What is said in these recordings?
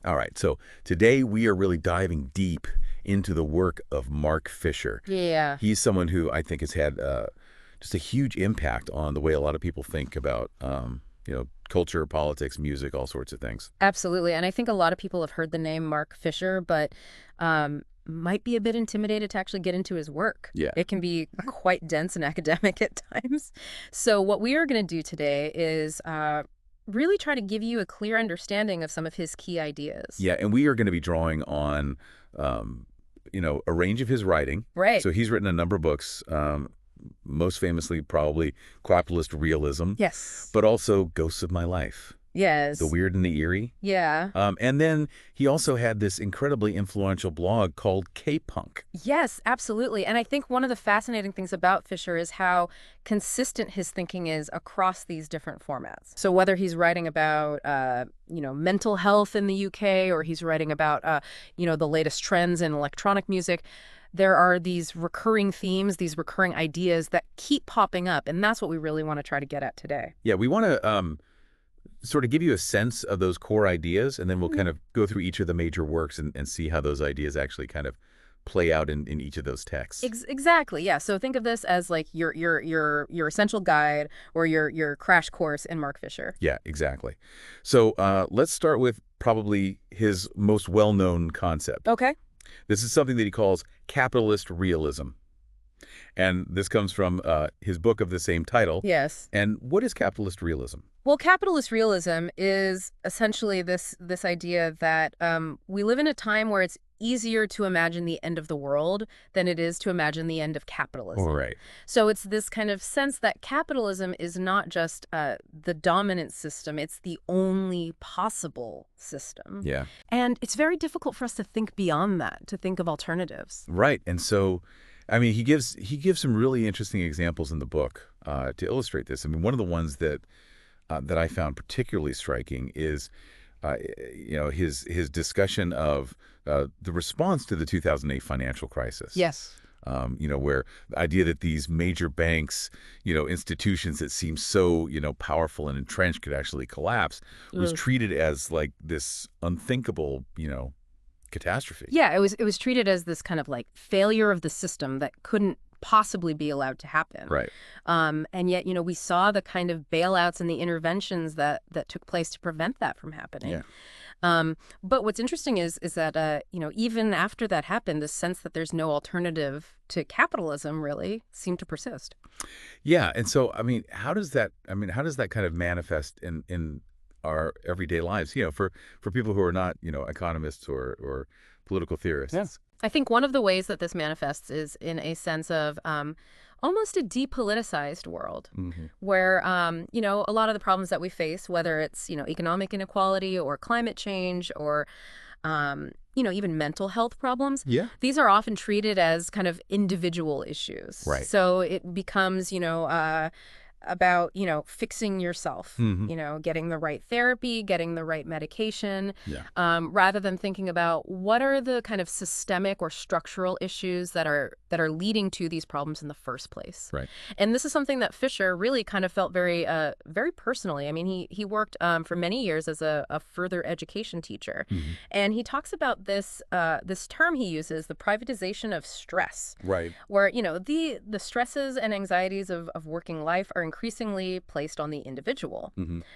All right, so today we are really diving deep into the work of Mark Fisher. Yeah, He's someone who I think has had just a huge impact on the way a lot of people think about, culture, politics, music, all sorts of things. absolutely. And I think a lot of people have heard the name Mark Fisher, but might be a bit intimidated to actually get into his work. Yeah. It can be quite dense and academic at times. So what we are going to do today is really try to give you a clear understanding of some of his key ideas. Yeah, and we are going to be drawing on, a range of his writing. Right. So he's written a number of books, most famously probably Capitalist Realism, Yes. but also Ghosts of My Life, Yes. The Weird and the Eerie. Yeah. And then he also had this incredibly influential blog called K-Punk. Yes, absolutely. And I think one of the fascinating things about Fisher is how consistent his thinking is across these different formats. So whether he's writing about, mental health in the UK, or he's writing about, the latest trends in electronic music, there are these recurring themes, these recurring ideas that keep popping up. And that's what we really want to try to get at today. Yeah, we want to sort of give you a sense of those core ideas, and then we'll kind of go through each of the major works and see how those ideas actually kind of play out in each of those texts. Exactly. Yeah. So think of this as like your essential guide or your crash course in Mark Fisher. Yeah, exactly. So let's start with probably his most well-known concept. Okay. This is something that he calls capitalist realism. And this comes from his book of the same title. Yes. And what is capitalist realism? Well, capitalist realism is essentially this idea that we live in a time where it's easier to imagine the end of the world than it is to imagine the end of capitalism. All right. So it's this kind of sense that capitalism is not just the dominant system, it's the only possible system. Yeah. And it's very difficult for us to think beyond that, to think of alternatives. Right. And so, I mean, he gives some really interesting examples in the book to illustrate this. I mean, one of the ones that I found particularly striking is, his discussion of the response to the 2008 financial crisis. Yes. Where the idea that these major banks, institutions that seem so, powerful and entrenched could actually collapse was treated as like this unthinkable, catastrophe. Yeah, it was treated as this kind of like failure of the system that couldn't possibly be allowed to happen. Right. And yet, we saw the kind of bailouts and the interventions that took place to prevent that from happening. Yeah. But what's interesting is that, even after that happened, the sense that there's no alternative to capitalism really seemed to persist. Yeah. And so, I mean, how does that kind of manifest in our everyday lives, for people who are not, economists or political theorists? Yeah. I think one of the ways that this manifests is in a sense of almost a depoliticized world where, a lot of the problems that we face, whether it's, economic inequality or climate change or, even mental health problems, these are often treated as kind of individual issues. Right. So it becomes, about, fixing yourself, getting the right therapy, getting the right medication, rather than thinking about what are the kind of systemic or structural issues that are leading to these problems in the first place. Right. And this is something that Fisher really kind of felt very personally. I mean, he worked for many years as a further education teacher, and he talks about this term he uses, the privatization of stress. Right. Where, the stresses and anxieties of working life are increasingly placed on the individual.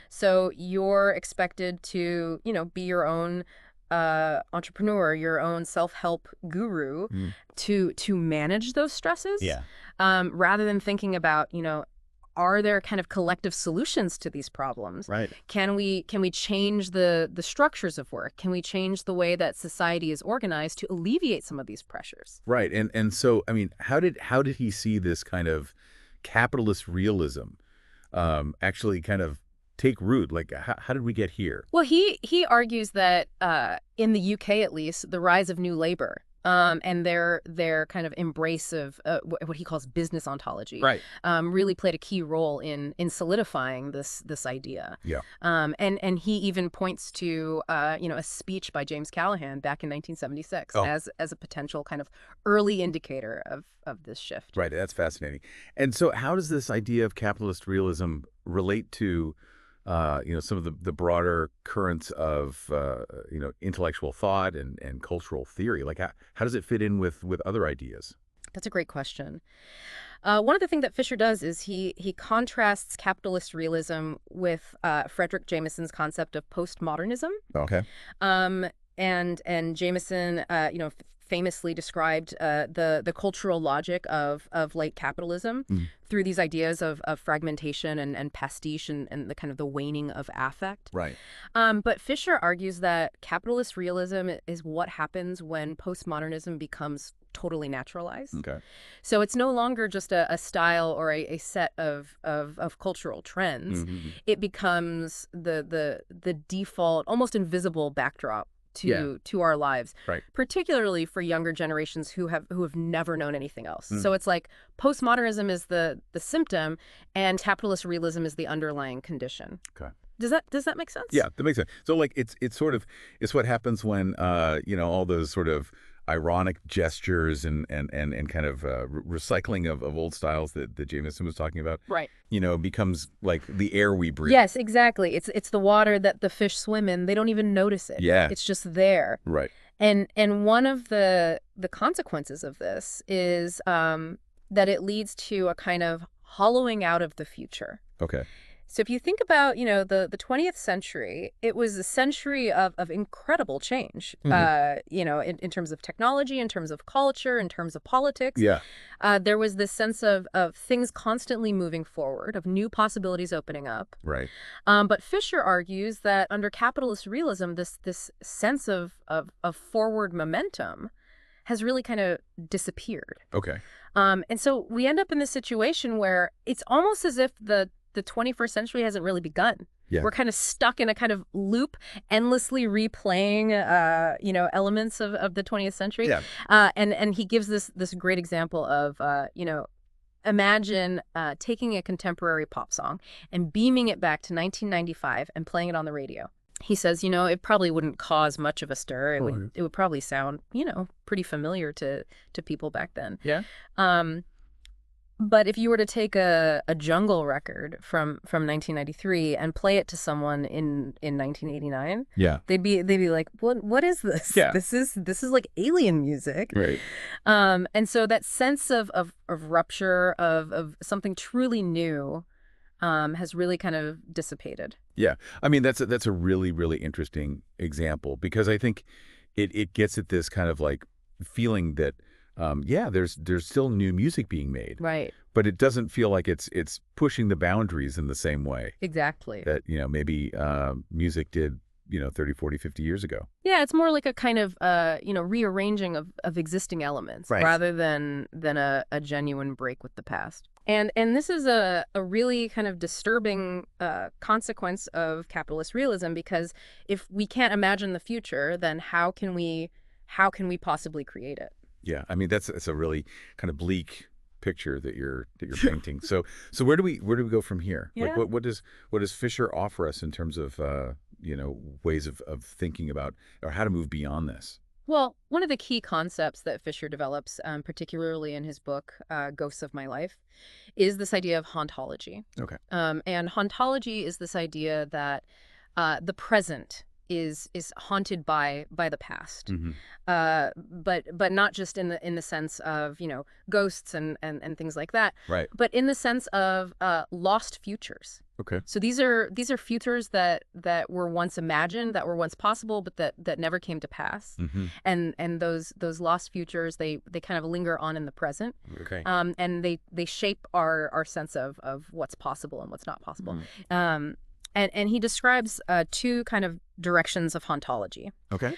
So you're expected to, be your own entrepreneur, your own self-help guru to manage those stresses. Yeah. Rather than thinking about, are there kind of collective solutions to these problems? Right. Can we change the structures of work? Can we change the way that society is organized to alleviate some of these pressures? Right. And so, I mean, how did he see this kind of capitalist realism actually kind of take root? Like, how did we get here? Well, he argues that in the UK, at least, the rise of new labor and their kind of embrace of what he calls business ontology, Right. Really played a key role in solidifying this idea. Yeah. And he even points to a speech by James Callahan back in 1976 as a potential kind of early indicator of this shift. Right. That's fascinating. And so, how does this idea of capitalist realism relate to some of the broader currents of intellectual thought and cultural theory? Like how does it fit in with other ideas? That's a great question. One of the things that Fisher does is he contrasts capitalist realism with Frederick Jameson's concept of postmodernism. Okay. And Jameson, famously described the cultural logic of late capitalism through these ideas of fragmentation and pastiche and the kind of the waning of affect. Right. But Fisher argues that capitalist realism is what happens when postmodernism becomes totally naturalized. Okay. So it's no longer just a style or a set of cultural trends. It becomes the default, almost invisible backdrop to our lives, right? Particularly for younger generations who have never known anything else. So it's like postmodernism is the symptom, and capitalist realism is the underlying condition. Okay. Does that make sense? Yeah, that makes sense. So like it's what happens when all those sort of ironic gestures and kind of recycling of old styles that Jameson was talking about, right? Becomes like the air we breathe. Yes, exactly. It's the water that the fish swim in. They don't even notice it. Yeah, it's just there. Right. And one of the consequences of this is that it leads to a kind of hollowing out of the future. Okay. So if you think about, the 20th century, it was a century of incredible change, in terms of technology, in terms of culture, in terms of politics. Yeah. There was this sense of things constantly moving forward, of new possibilities opening up. Right. But Fisher argues that under capitalist realism, this sense of forward momentum has really kind of disappeared. Okay. And so we end up in this situation where it's almost as if the 21st century hasn't really begun. Yeah. We're kind of stuck in a kind of loop, endlessly replaying, elements of the 20th century. Yeah. And he gives this great example of, imagine taking a contemporary pop song and beaming it back to 1995 and playing it on the radio. He says, it probably wouldn't cause much of a stir. It would probably sound, pretty familiar to people back then. Yeah. But if you were to take a jungle record from 1993 and play it to someone in 1989, yeah, they'd be like, what is this? Yeah. This is like alien music. Right. And so that sense of rupture, of something truly new, has really kind of dissipated. Yeah. I mean, that's a really, really interesting example, because I think it gets at this kind of like feeling that there's still new music being made. Right. But it doesn't feel like it's pushing the boundaries in the same way. Exactly. That, maybe music did, 30, 40, 50 years ago. Yeah, it's more like a kind of, rearranging of existing elements, right, rather than a genuine break with the past. And this is a really kind of disturbing consequence of capitalist realism, because if we can't imagine the future, then how can we possibly create it? Yeah, I mean that's a really kind of bleak picture that you're painting. So where do we go from here? Yeah. Like what does Fisher offer us in terms of ways of thinking about, or how to move beyond this? Well, one of the key concepts that Fisher develops, particularly in his book Ghosts of My Life, is this idea of hauntology. Okay. And hauntology is this idea that the present is haunted by the past, but not just in the sense of ghosts and things like that, right? But in the sense of lost futures. Okay. So these are futures that were once imagined, that were once possible, but that never came to pass. And those lost futures, they kind of linger on in the present. Okay. And they shape our sense of what's possible and what's not possible. And he describes two kind of directions of hauntology. Okay.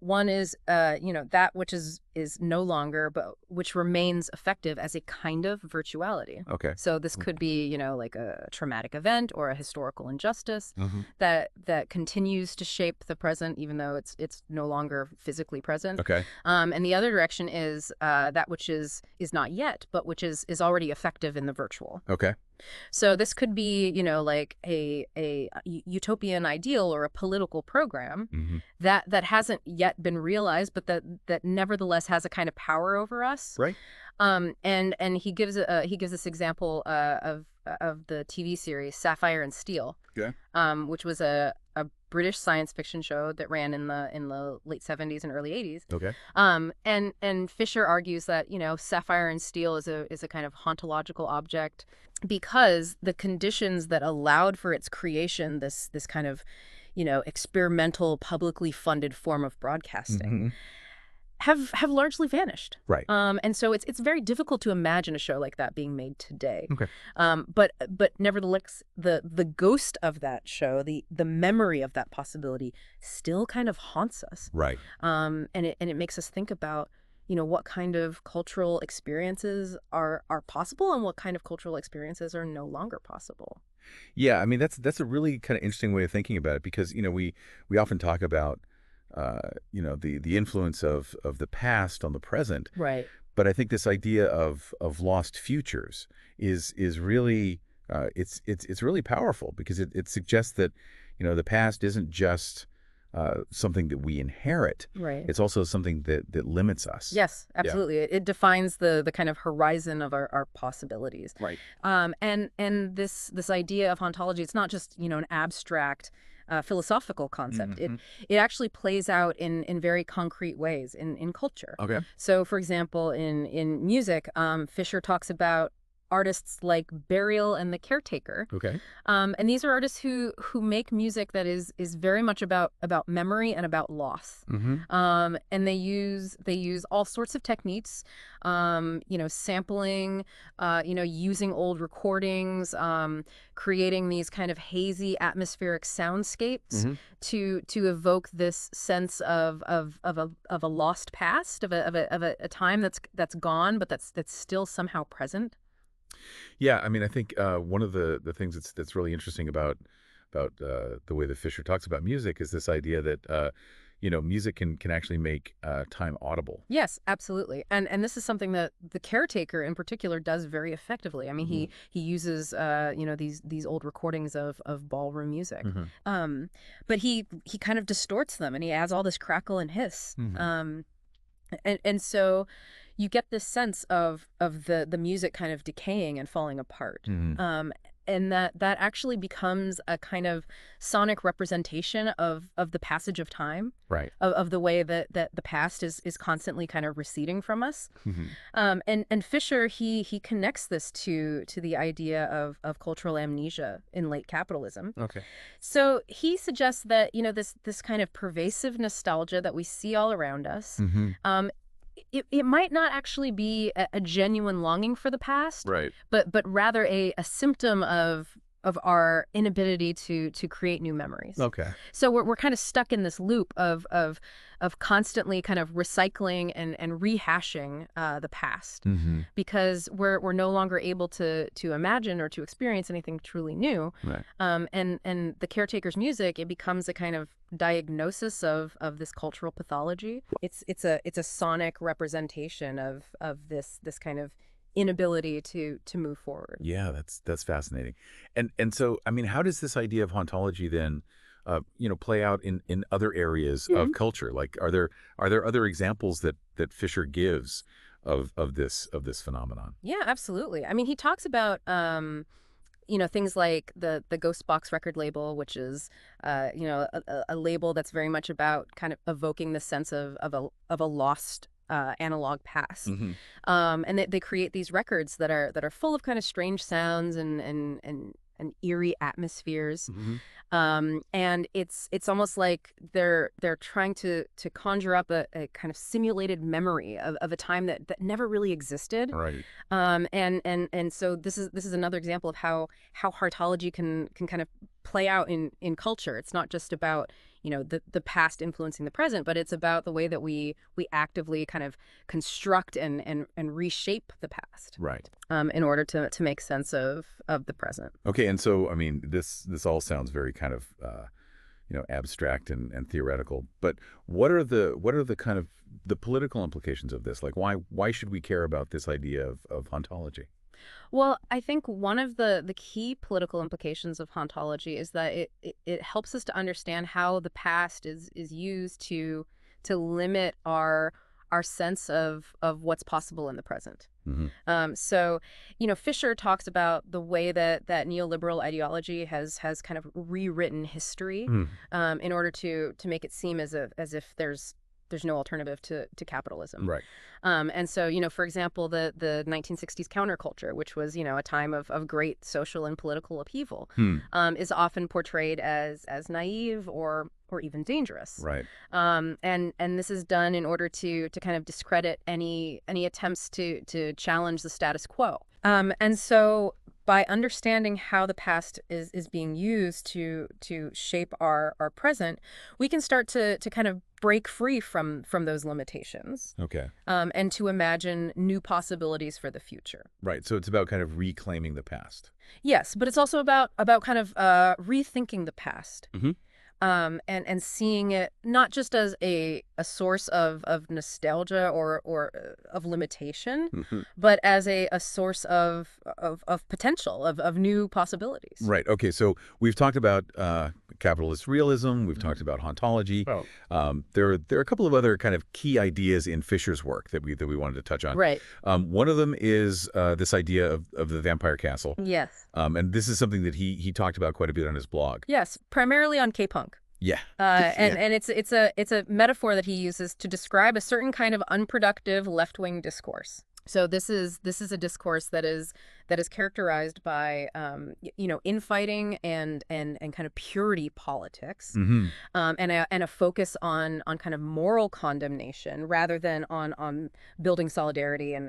One is, that which is no longer, but which remains effective as a kind of virtuality. Okay. So this could be, like a traumatic event or a historical injustice that continues to shape the present, even though it's no longer physically present. Okay. And the other direction is that which is not yet, but which is already effective in the virtual. Okay. So this could be, like a utopian ideal or a political program Hmm. that hasn't yet been realized, but that nevertheless has a kind of power over us. Right. And he gives this example of the TV series Sapphire and Steel, Okay. which was a British science fiction show that ran in the late 70s and early 80s. Okay. And Fisher argues that sapphire and steel is a kind of hauntological object because the conditions that allowed for its creation, this kind of experimental, publicly funded form of broadcasting, Hmm. have largely vanished. Right. And so it's very difficult to imagine a show like that being made today. Okay. But nevertheless, the ghost of that show, the memory of that possibility, still kind of haunts us. Right. And it makes us think about what kind of cultural experiences are possible and what kind of cultural experiences are no longer possible. Yeah, I mean that's a really kind of interesting way of thinking about it because we often talk about the influence of the past on the present, Right. but I think this idea of lost futures is really it's really powerful because it suggests that the past isn't just something that we inherit. Right. It's also something that limits us. Yes, Yeah. absolutely. It defines the kind of horizon of our possibilities. Right. And this idea of hauntology, it's not just an abstract philosophical concept. Mhm. It actually plays out in very concrete ways in culture. Okay. So, for example, in music, Fisher talks about artists like Burial and The Caretaker. Okay. And these are artists who make music that is very much about memory and about loss. Mm-hmm. And they use all sorts of techniques, sampling, using old recordings, creating these kind of hazy atmospheric soundscapes Mhm. to evoke this sense of a lost past, of a time that's gone, but that's still somehow present. Yeah, I mean, I think one of the things that's really interesting about the way that Fisher talks about music is this idea that music can actually make time audible. Yes, absolutely. And this is something that The Caretaker in particular does very effectively. I mean, Mhm. he uses these old recordings of ballroom music. Mhm. But he kind of distorts them and he adds all this crackle and hiss. Mhm. And so you get this sense of the music kind of decaying and falling apart. Mhm. And that actually becomes a kind of sonic representation of the passage of time, Right. of the way that the past is constantly kind of receding from us. Mhm. And Fisher, he connects this to the idea of cultural amnesia in late capitalism. Okay. So he suggests that this kind of pervasive nostalgia that we see all around us, Mhm. it might not actually be a genuine longing for the past, Right. but rather a symptom of our inability to create new memories. Okay. So we're kind of stuck in this loop of constantly kind of recycling and rehashing the past Mhm. because we're no longer able to imagine or to experience anything truly new. Right. And The Caretaker's music, it becomes a kind of diagnosis of this cultural pathology. It's a sonic representation of this kind of inability to move forward. Yeah, that's fascinating. And so, I mean, how does this idea of hauntology then, play out in other areas of culture? Like, are there other examples that Fisher gives of this phenomenon? Yeah, absolutely. I mean, he talks about things like the Ghost Box record label, which is a label that's very much about kind of evoking the sense of a lost analog past. Mhm. And they create these records that are full of kind of strange sounds and eerie atmospheres. Mhm. And it's almost like they're trying to conjure up a kind of simulated memory of a time that never really existed. Right. And so this is another example of how heartology can kind of play out in culture. It's not just about the past influencing the present, but it's about the way that we actively kind of construct and reshape the past. Right. In order to make sense of the present. Okay, and so I mean, this all sounds very kind of abstract and theoretical. But what are the kind of the political implications of this? Like, why should we care about this idea of hauntology? Well, I think one of the key political implications of hauntology is that it helps us to understand how the past is used to limit our sense of what's possible in the present. Hmm. So, Fisher talks about the way that neoliberal ideology has kind of rewritten history in order to make it seem as if there's no alternative to capitalism. Right. And so, for example, the 1960s counterculture, which was, a time of great social and political upheaval, is often portrayed as naive or even dangerous. Right. And this is done in order to kind of discredit any attempts to challenge the status quo. And so by understanding how the past is being used to shape our present, we can start to kind of break free from those limitations. Okay. And to imagine new possibilities for the future. Right. So it's about kind of reclaiming the past. Yes, but it's also about kind of rethinking the past. Mm-hmm. And seeing it not just as a source of nostalgia or of limitation, but as a source of potential, of new possibilities. Right. Okay. So we've talked about capitalist realism. We've talked about hauntology. Oh. There are a couple of other kind of key ideas in Fisher's work that we wanted to touch on. Right. One of them is this idea of the vampire castle. Yes. And this is something that he talked about quite a bit on his blog. Yes, primarily on K-punk. Yeah. And it's a metaphor that he uses to describe a certain kind of unproductive left-wing discourse. So this is a discourse that is characterized by infighting and kind of purity politics, and a focus on kind of moral condemnation rather than on building solidarity and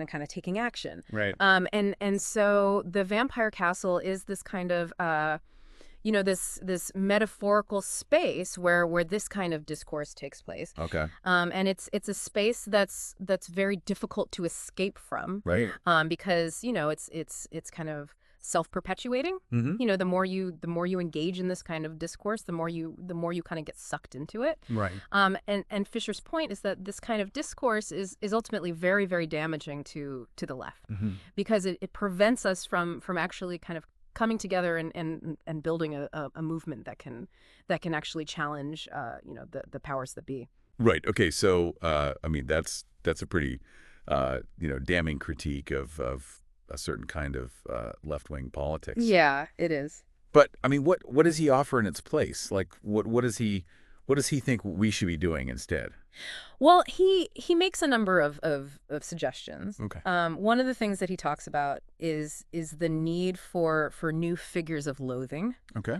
kind of taking action. Right. And so the Vampire Castle is this kind of this metaphorical space where this kind of discourse takes place. Okay. And it's a space that's very difficult to escape from. Right. Because it's kind of self-perpetuating. Mm-hmm. The more you engage in this kind of discourse, the more you kind of get sucked into it. Right. And Fisher's point is that this kind of discourse is ultimately very, very damaging to the left, because it prevents us from actually kind of coming together and building a movement that can actually challenge the powers that be. Right. Okay. So I mean that's a pretty damning critique of a certain kind of left-wing politics. Yeah, it is. But I mean, what does he offer in its place? Like what does he think we should be doing instead? Well, he makes a number of suggestions. Okay. One of the things that he talks about is the need for new figures of loathing. Okay.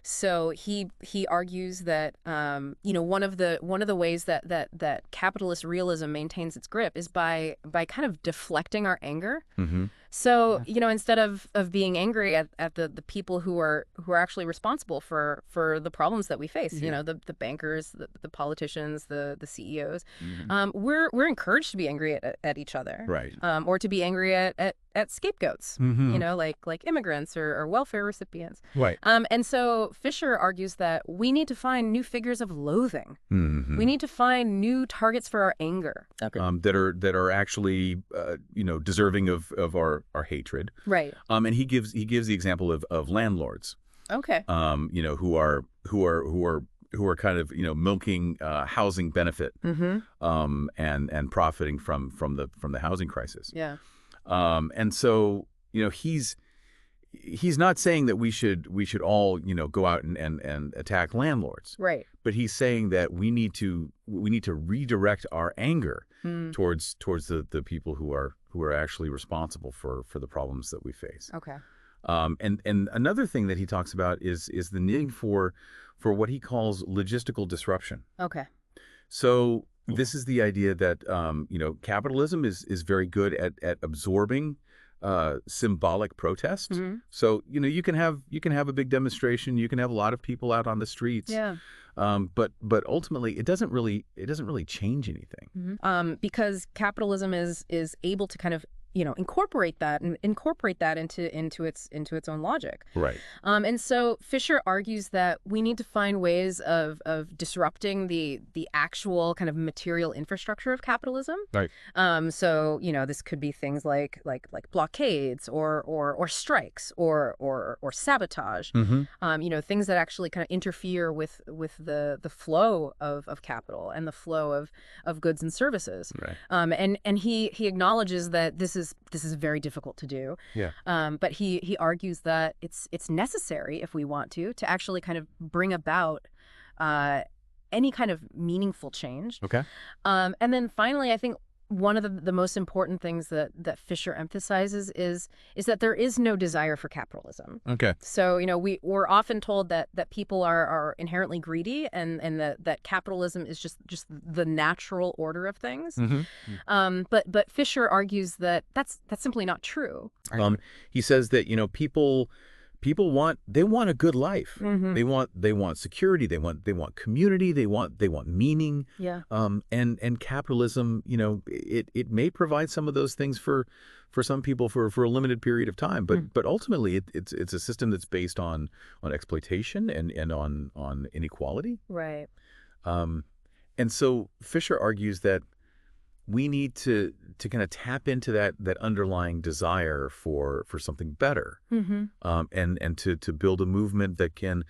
So he argues that one of the ways that capitalist realism maintains its grip is by kind of deflecting our anger. Mm-hmm. So, instead of being angry at the people who are actually responsible for the problems that we face, the bankers, the politicians, the CEOs, we're encouraged to be angry at each other. Right. Or to be angry at scapegoats, like immigrants or welfare recipients. Right. And so Fisher argues that we need to find new figures of loathing. Mm-hmm. We need to find new targets for our anger. Okay. That are actually deserving of our hatred. Right. And he gives the example of landlords. Okay. Who are kind of milking housing benefit. And profiting from the housing crisis. Yeah. And so he's not saying that we should all go out and attack landlords. Right. But he's saying that we need to redirect our anger towards the people who are actually responsible for the problems that we face. Okay. And another thing that he talks about is the need for what he calls logistical disruption. Okay. So this is the idea that capitalism is very good at absorbing symbolic protest. Mm-hmm. So you can have a big demonstration, you can have a lot of people out on the streets. Yeah. But ultimately it doesn't really change anything. Because capitalism is able to kind of incorporate that into its own logic. Right. And so Fisher argues that we need to find ways of disrupting the actual kind of material infrastructure of capitalism. Right. So this could be things like blockades or strikes or sabotage. Things that actually kind of interfere with the flow of capital and the flow of goods and services. Right. And he acknowledges that this is very difficult to do. Yeah. But he argues that it's necessary if we want to actually kind of bring about any kind of meaningful change. Okay. And then finally, I think one of the most important things that Fisher emphasizes is that there is no desire for capitalism. Okay. So, we're often told that people are inherently greedy and that capitalism is just the natural order of things. But Fisher argues that that's simply not true. He says that, people want a good life. They want security. They want community. They want meaning. Yeah. And capitalism, it may provide some of those things for some people for a limited period of time, but ultimately it's a system that's based on exploitation and on inequality. Right. And so Fisher argues that we need to kind of tap into that underlying desire for something better, and to build a movement that can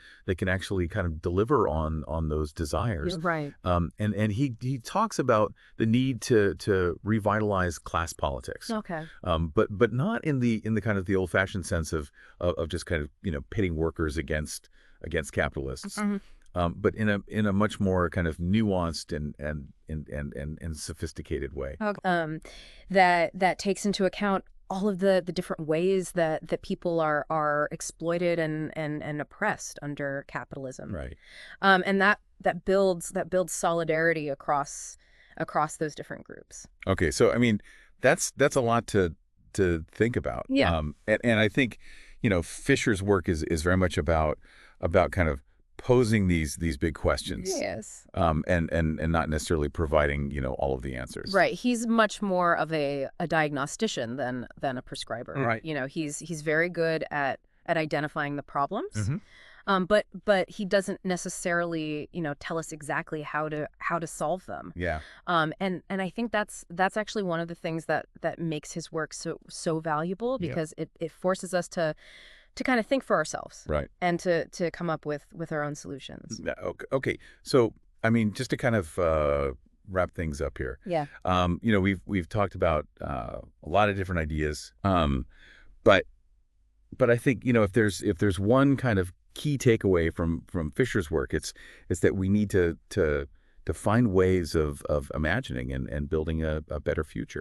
actually kind of deliver on those desires. Right. And he talks about the need to revitalize class politics. Okay. But not in the kind of the old-fashioned sense of just kind of pitting workers against capitalists. But in a much more kind of nuanced and sophisticated way. That takes into account all of the different ways that people are exploited and oppressed under capitalism. Right. And that builds solidarity across those different groups. Okay, so I mean, that's a lot to think about. Yeah. And I think Fisher's work is very much about kind of posing these big questions. Yes. And not necessarily providing all of the answers. Right. He's much more of a diagnostician than a prescriber. Right. He's very good at identifying the problems. But he doesn't necessarily tell us exactly how to solve them. Yeah. And I think that's actually one of the things that makes his work so valuable, because it forces us to kind of think for ourselves. Right. And to come up with our own solutions. Okay. So, I mean, just to kind of wrap things up here. Yeah. We've talked about a lot of different ideas. But I think, if there's one kind of key takeaway from Fisher's work, it's that we need to find ways of imagining and building a better future.